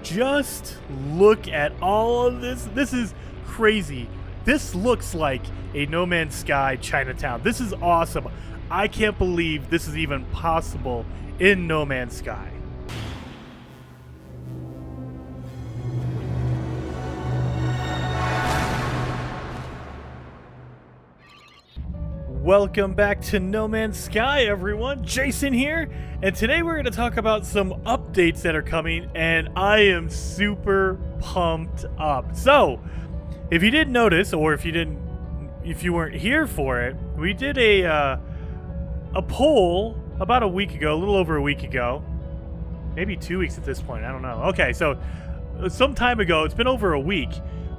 Just look at all of this. This is crazy. This looks like a No Man's Sky Chinatown. This is awesome. I can't believe this is even possible in No Man's Sky. Welcome back to No Man's Sky, everyone. Jason here, and today we're going to talk about some updates that are coming, and I am super pumped up. So, if you didn't notice, or if you weren't here for it, we did a poll about a week ago, a little over a week ago, maybe 2 weeks at this point. I don't know. Okay, so some time ago, it's been over a week,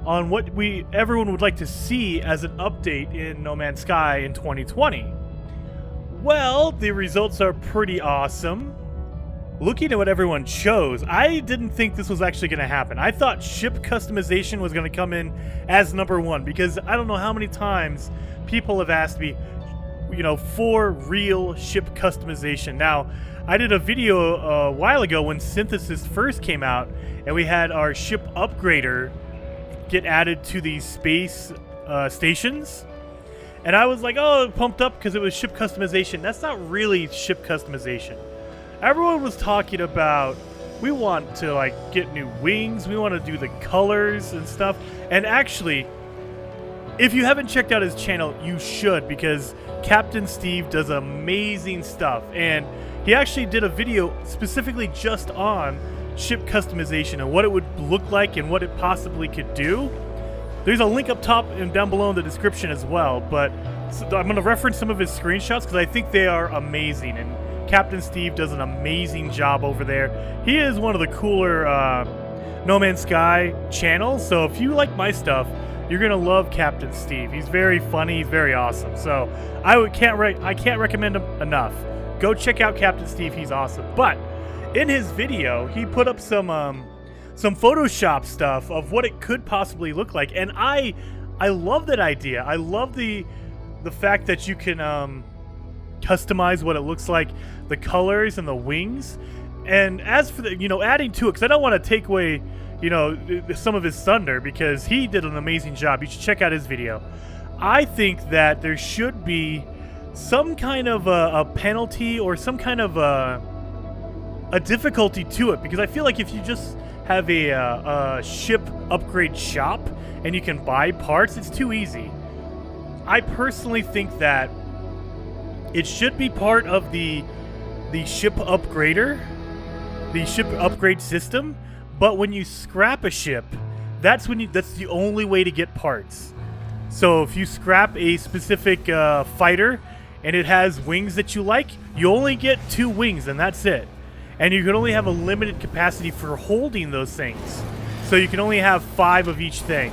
on what everyone would like to see as an update in No Man's Sky in 2020. Well, the results are pretty awesome. Looking at what everyone chose, I didn't think this was actually going to happen. I thought ship customization was going to come in as number one, because I don't know how many times people have asked me, for real ship customization. Now, I did a video a while ago when Synthesis first came out, and we had our ship upgrader get added to these space stations, and I was like, oh, pumped up because it was ship customization. That's not really ship customization. Everyone was talking about, we want to get new wings, we want to do the colors and stuff. And actually, if you haven't checked out his channel, you should, because Captain Steve does amazing stuff, and he actually did a video specifically just on ship customization and what it would look like and what it possibly could do. There's a link up top and down below in the description as well, but I'm going to reference some of his screenshots because I think they are amazing, and Captain Steve does an amazing job over there. He is one of the cooler No Man's Sky channels, so if you like my stuff, you're going to love Captain Steve. He's very funny, he's very awesome, so I can't recommend him enough. Go check out Captain Steve, he's awesome. But in his video, he put up some Photoshop stuff of what it could possibly look like, and I love that idea. I love the fact that you can customize what it looks like, the colors and the wings. And as for the adding to it, because I don't want to take away some of his thunder, because he did an amazing job. You should check out his video. I think that there should be some kind of a penalty or some kind of a difficulty to it, because I feel like if you just have a ship upgrade shop and you can buy parts, it's too easy. I personally think that it should be part of the ship upgrader, the ship upgrade system. But when you scrap a ship, that's the only way to get parts. So if you scrap a specific fighter and it has wings that you like, you only get 2 wings and that's it. And you can only have a limited capacity for holding those things. So you can only have 5 of each thing.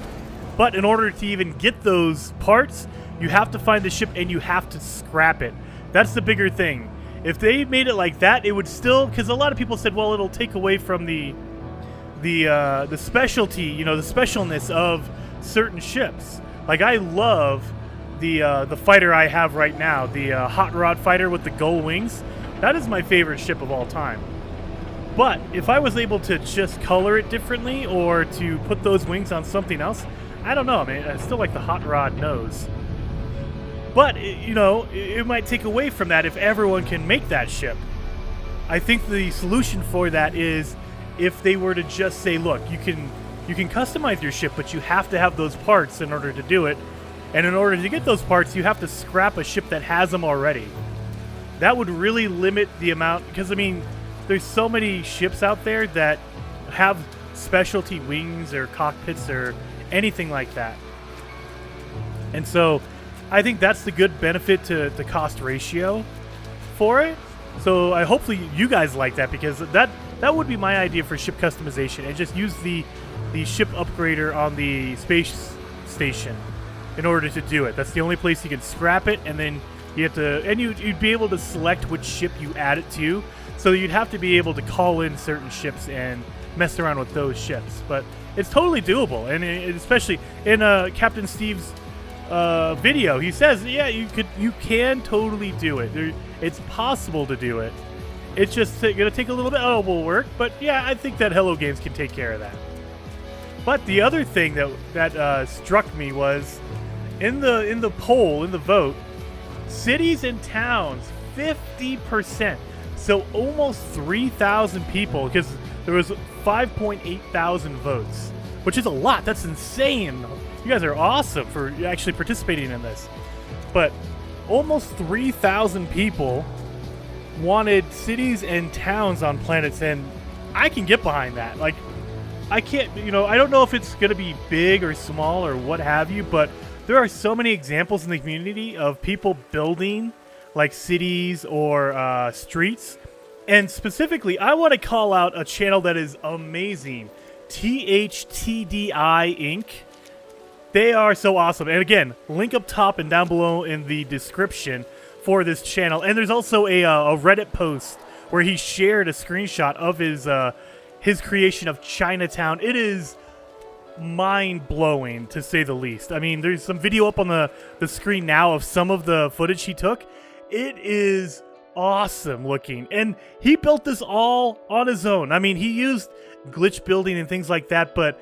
But in order to even get those parts, you have to find the ship and you have to scrap it. That's the bigger thing. If they made it like that, it would still, because a lot of people said, well, it'll take away from the specialty, the specialness of certain ships. Like, I love the fighter I have right now, the hot rod fighter with the gull wings. That is my favorite ship of all time. But if I was able to just color it differently or to put those wings on something else, I don't know. I mean, I still like the hot rod nose. But, it might take away from that if everyone can make that ship. I think the solution for that is if they were to just say, look, you can customize your ship, but you have to have those parts in order to do it. And in order to get those parts, you have to scrap a ship that has them already. That would really limit the amount, because, I mean, there's so many ships out there that have specialty wings or cockpits or anything like that. And so I think that's the good benefit to the cost ratio for it. So hopefully you guys like that, because that would be my idea for ship customization, and just use the ship upgrader on the space station in order to do it. That's the only place you can scrap it, and then you have to, and you'd be able to select which ship you add it to. So you'd have to be able to call in certain ships and mess around with those ships. But it's totally doable, and especially in Captain Steve's video, he says, yeah, you can totally do it. It's possible to do it. It's just going to take a little bit of work, but yeah, I think that Hello Games can take care of that. But the other thing that struck me was in the poll, in the vote, cities and towns, 50%. So almost 3,000 people, because there was 5.8 thousand votes, which is a lot. That's insane. You guys are awesome for actually participating in this. But almost 3,000 people wanted cities and towns on planets, and I can get behind that. Like, I can't, I don't know if it's going to be big or small or what have you, but there are so many examples in the community of people building like cities or streets. And specifically, I want to call out a channel that is amazing, THTDI Inc. They are so awesome. And again, link up top and down below in the description for this channel. And there's also a Reddit post where he shared a screenshot of his creation of Chinatown. It is mind-blowing, to say the least. I mean, there's some video up on the screen now of some of the footage he took. It is awesome looking. And he built this all on his own. I mean, he used glitch building and things like that, but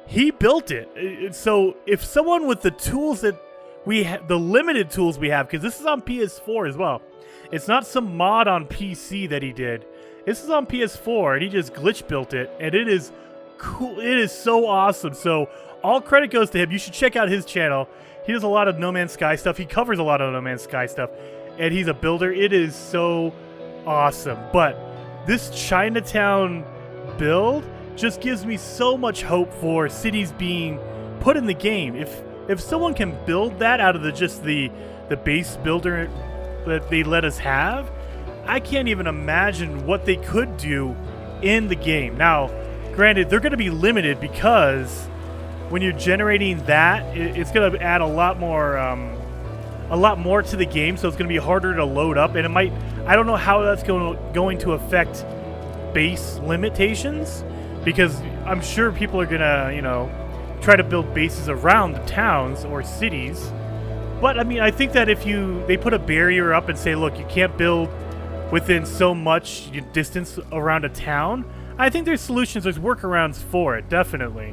he built it. So if someone with the tools that we have, the limited tools we have, because this is on PS4 as well. It's not some mod on PC that he did. This is on PS4, and he just glitch built it, and it is cool. It is so awesome. So all credit goes to him. You should check out his channel. He does a lot of No Man's Sky stuff. He covers a lot of No Man's Sky stuff, and he's a builder. It is so awesome. But this Chinatown build just gives me so much hope for cities being put in the game. If someone can build that out of the base builder that they let us have, I can't even imagine what they could do in the game. Now, granted, they're going to be limited because when you're generating that, it's going to add a lot more to the game, so it's going to be harder to load up, and it might. I don't know how that's going to affect base limitations, because I'm sure people are going to, try to build bases around the towns or cities. But I mean, I think that if they put a barrier up and say, look, you can't build within so much distance around a town, I think there's solutions, there's workarounds for it, definitely.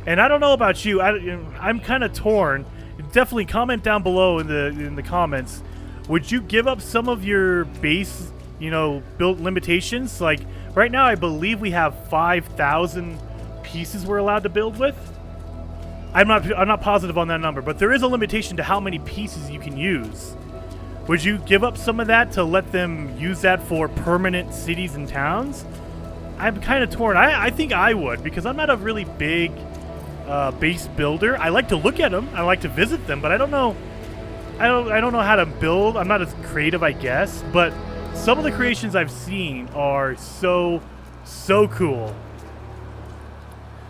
And I don't know about you, I'm kind of torn. Definitely comment down below in the comments. Would you give up some of your base, build limitations? Like right now, I believe we have 5,000 pieces we're allowed to build with. I'm not positive on that number, but there is a limitation to how many pieces you can use. Would you give up some of that to let them use that for permanent cities and towns? I'm kind of torn. I think I would, because I'm not a really big base builder. I like to look at them. I like to visit them, but I don't know. I don't know how to build. I'm not as creative, I guess. But some of the creations I've seen are so cool.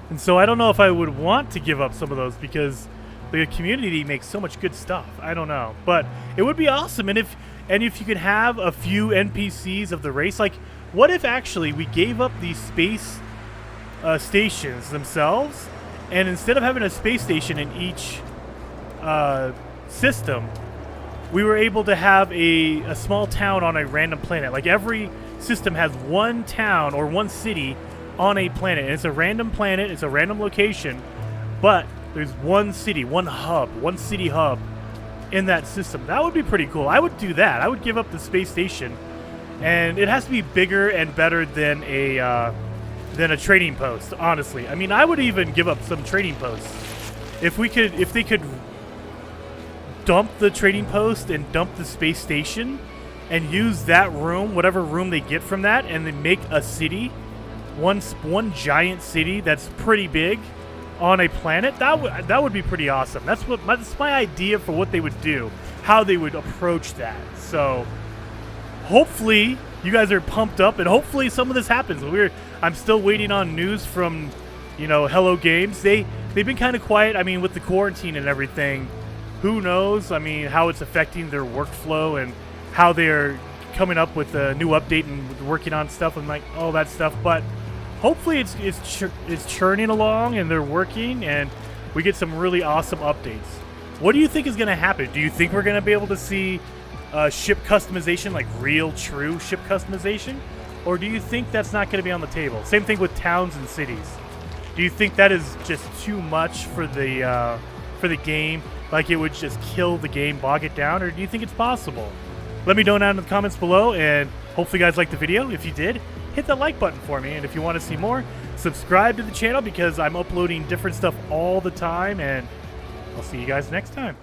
And so I don't know if I would want to give up some of those, because the community makes so much good stuff. I don't know, but it would be awesome. And if you could have a few NPCs of the race, like what if actually we gave up these space stations themselves, and instead of having a space station in each system, we were able to have a small town on a random planet. Like every system has one town or one city on a planet. And it's a random planet, it's a random location, but there's one city, one city hub in that system. That would be pretty cool. I would do that. I would give up the space station, and it has to be bigger and better than a trading post, honestly. I mean, I would even give up some trading posts. If they could dump the trading post and dump the space station and use that room, whatever room they get from that, and then make a city, one giant city that's pretty big on a planet, that would be pretty awesome. That's my idea for what they would do, how they would approach that. So hopefully you guys are pumped up, and hopefully some of this happens. I'm still waiting on news from Hello Games. They've been kind of quiet. I mean, with the quarantine and everything, who knows? I mean, how it's affecting their workflow and how they're coming up with a new update and working on stuff and like all that stuff. But hopefully it's churning along and they're working, and we get some really awesome updates. What do you think is going to happen? Do you think we're going to be able to see ship customization, like real, true ship customization? Or do you think that's not going to be on the table? Same thing with towns and cities. Do you think that is just too much for the game? Like it would just kill the game, bog it down? Or do you think it's possible? Let me know down in the comments below, and hopefully you guys liked the video. If you did, hit that like button for me. And if you want to see more, subscribe to the channel because I'm uploading different stuff all the time. And I'll see you guys next time.